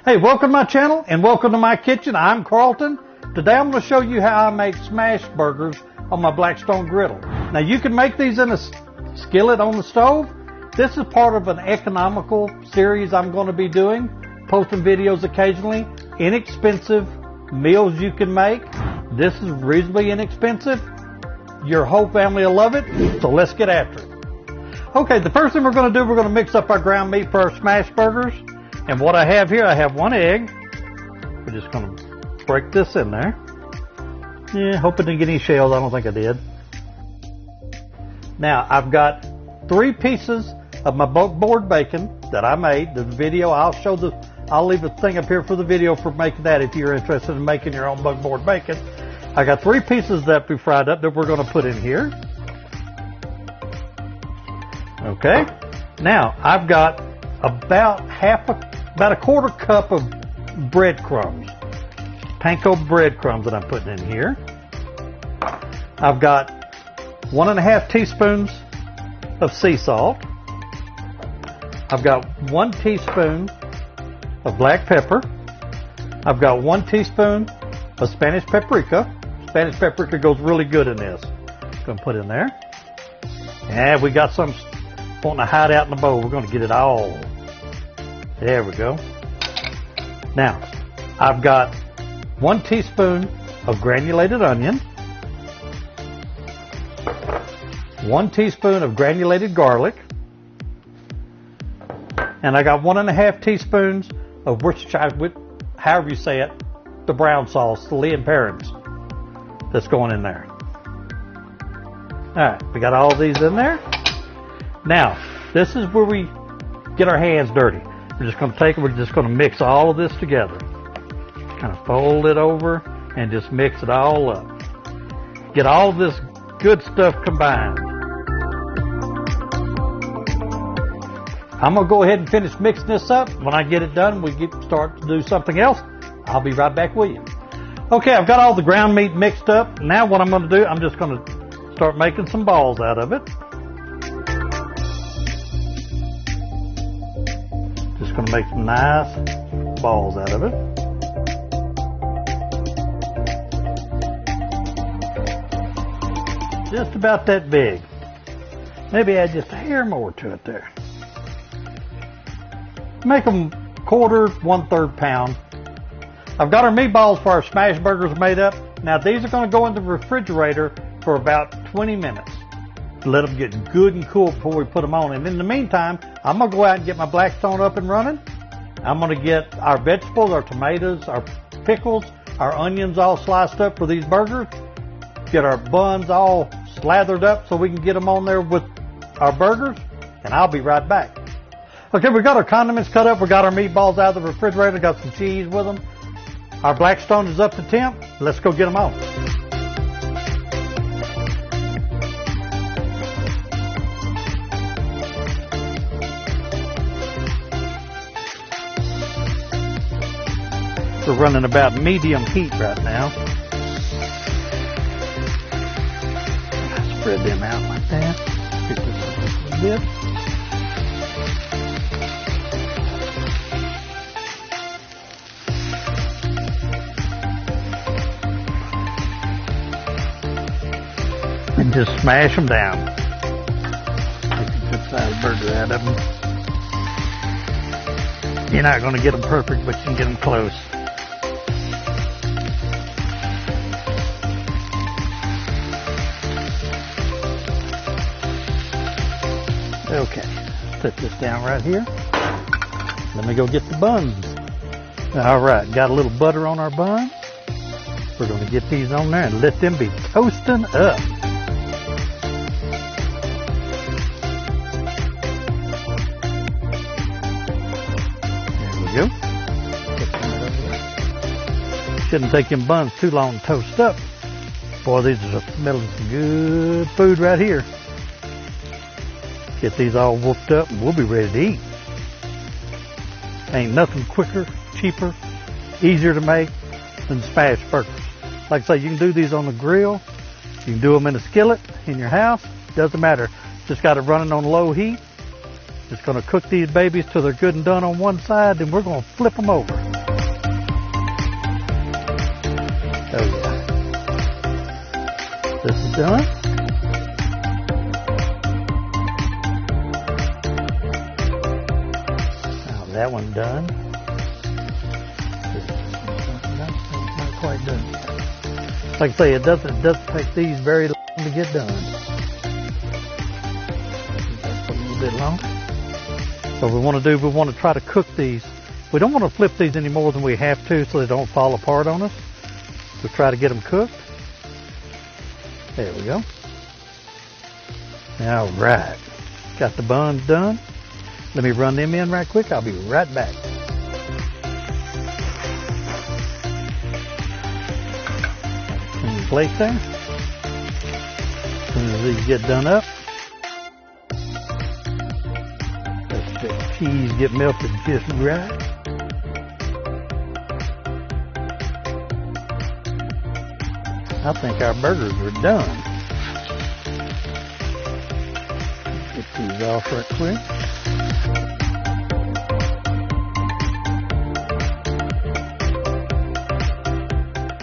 Hey, welcome to my channel and welcome to my kitchen. I'm Carlton. Today I'm going to show you how I make smash burgers on my Blackstone Griddle. Now you can make these in a skillet on the stove. This is part of an economical series I'm going to be doing, posting videos occasionally. Inexpensive meals you can make. This is reasonably inexpensive. Your whole family will love it, so let's get after it. Okay, the first thing we're going to do, we're going to mix up our ground meat for our smash burgers. And what I have here, I have 1 egg. We're just going to break this in there. Yeah, hope it didn't get any shells. I don't think I did. Now, I've got 3 pieces of my board bacon that I made. The video, I'll leave a thing up here for the video for making that if you're interested in making your own board bacon. I got 3 pieces that we fried up that we're going to put in here. Okay. Now, I've got about a quarter cup of breadcrumbs. Panko breadcrumbs that I'm putting in here. I've got 1.5 teaspoons of sea salt. I've got 1 teaspoon of black pepper. I've got 1 teaspoon of Spanish paprika. Spanish paprika goes really good in this. Going to put in there. And we got some wanting to hide out in the bowl. We're going to get it all. There we go. Now, I've got 1 teaspoon of granulated onion, 1 teaspoon of granulated garlic, and I got 1.5 teaspoons of Worcestershire, however you say it, the brown sauce, the Lee and Perrins, that's going in there. Alright, we got all these in there. Now, this is where we get our hands dirty. We're just going to take it, we're just going to mix all of this together. Kind of fold it over and just mix it all up. Get all of this good stuff combined. I'm going to go ahead and finish mixing this up. When I get it done, we start to do something else. I'll be right back with you. Okay, I've got all the ground meat mixed up. Now what I'm going to do, I'm just going to start making some balls out of it. Just going to make some nice balls out of it. Just about that big. Maybe add just a hair more to it there. Make them 1/4, 1/3 pound. I've got our meatballs for our smash burgers made up. Now these are going to go in the refrigerator for about 20 minutes. Let them get good and cool before we put them on. And in the meantime, I'm going to go out and get my Blackstone up and running. I'm going to get our vegetables, our tomatoes, our pickles, our onions all sliced up for these burgers. Get our buns all slathered up so we can get them on there with our burgers. And I'll be right back. Okay, we got our condiments cut up. We got our meatballs out of the refrigerator. Got some cheese with them. Our Blackstone is up to temp. Let's go get them on. We're running about medium heat right now. Spread them out like that. Get this up a little bit. And just smash them down. Make a good sized burger out of them. You're not going to get them perfect, but you can get them close. Okay, put this down right here. Let me go get the buns. All right, got a little butter on our buns. We're going to get these on there and let them be toasting up. There we go. Shouldn't take them buns too long to toast up. Boy, these are smelling some good food right here. Get these all whooped up and we'll be ready to eat. Ain't nothing quicker, cheaper, easier to make than smash burgers. Like I say, you can do these on the grill. You can do them in a skillet in your house. Doesn't matter. Just got it running on low heat. Just going to cook these babies till they're good and done on one side, then we're going to flip them over. Oh yeah. This is done. Now that one's done. Not quite done. Like I say, it doesn't take these very long to get done. That's a little bit long. So we want to try to cook these. We don't want to flip these any more than we have to so they don't fall apart on us. We'll try to get them cooked. There we go. All right. Got the buns done. Let me run them in right quick. I'll be right back. Clean plate there. As soon as these get done up, let the cheese get melted just right. I think our burgers are done. Get these off right quick.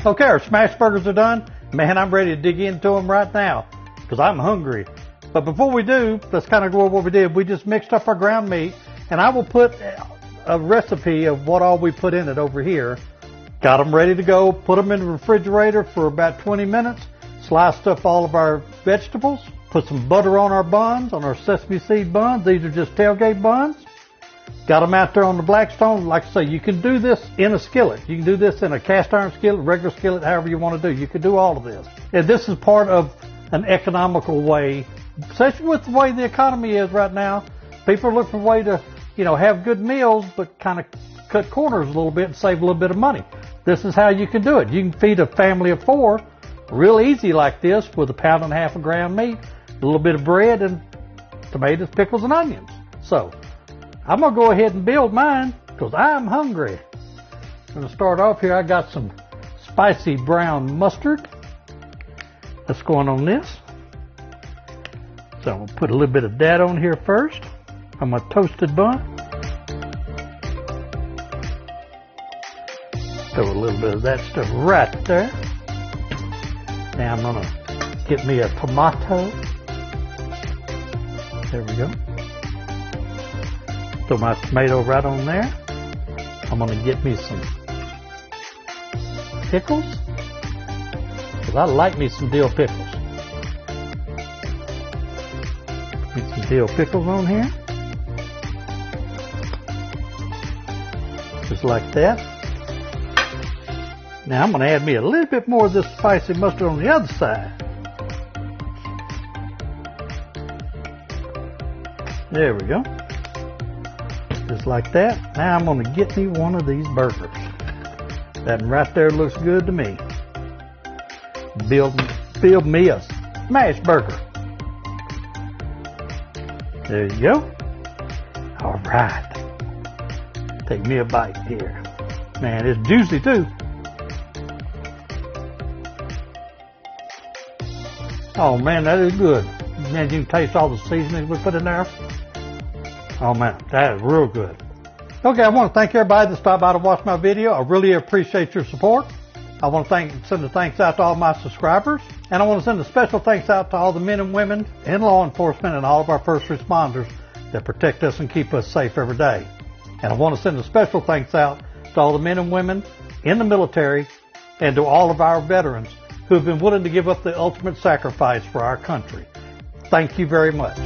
Okay, our smash burgers are done. Man, I'm ready to dig into them right now because I'm hungry. But before we do, let's kind of go over what we did. We just mixed up our ground meat, and I will put a recipe of what all we put in it over here. Got them ready to go, put them in the refrigerator for about 20 minutes, sliced up all of our vegetables, put some butter on our buns, on our sesame seed buns. These are just tailgate buns. Got them out there on the Blackstone. Like I say, you can do this in a skillet. You can do this in a cast iron skillet, regular skillet, however you want to do. You can do all of this. And this is part of an economical way, especially with the way the economy is right now. People are looking for a way to, have good meals, but kind of cut corners a little bit and save a little bit of money. This is how you can do it. You can feed a family of 4 real easy like this with 1.5 pounds of ground meat, a little bit of bread, and tomatoes, pickles, and onions. So I'm going to go ahead and build mine because I'm hungry. I'm going to start off here. I got some spicy brown mustard. That's going on this. So I'm going to put a little bit of that on here first on my toasted bun. Throw a little bit of that stuff right there. Now I'm going to get me a tomato. There we go. Throw my tomato right on there. I'm going to get me some pickles. Because I like me some dill pickles. Get some dill pickles on here. Just like that. Now I'm going to add me a little bit more of this spicy mustard on the other side. There we go. Just like that. Now I'm going to get me one of these burgers. That one right there looks good to me. Build me a smash burger. There you go. All right. Take me a bite here. Man, it's juicy too. Oh man, that is good. Man, you can taste all the seasonings we put in there. Oh man, that is real good. Okay, I want to thank everybody that stopped by to watch my video. I really appreciate your support. I want to send a thanks out to all my subscribers. And I want to send a special thanks out to all the men and women in law enforcement and all of our first responders that protect us and keep us safe every day. And I want to send a special thanks out to all the men and women in the military and to all of our veterans who have been willing to give up the ultimate sacrifice for our country. Thank you very much.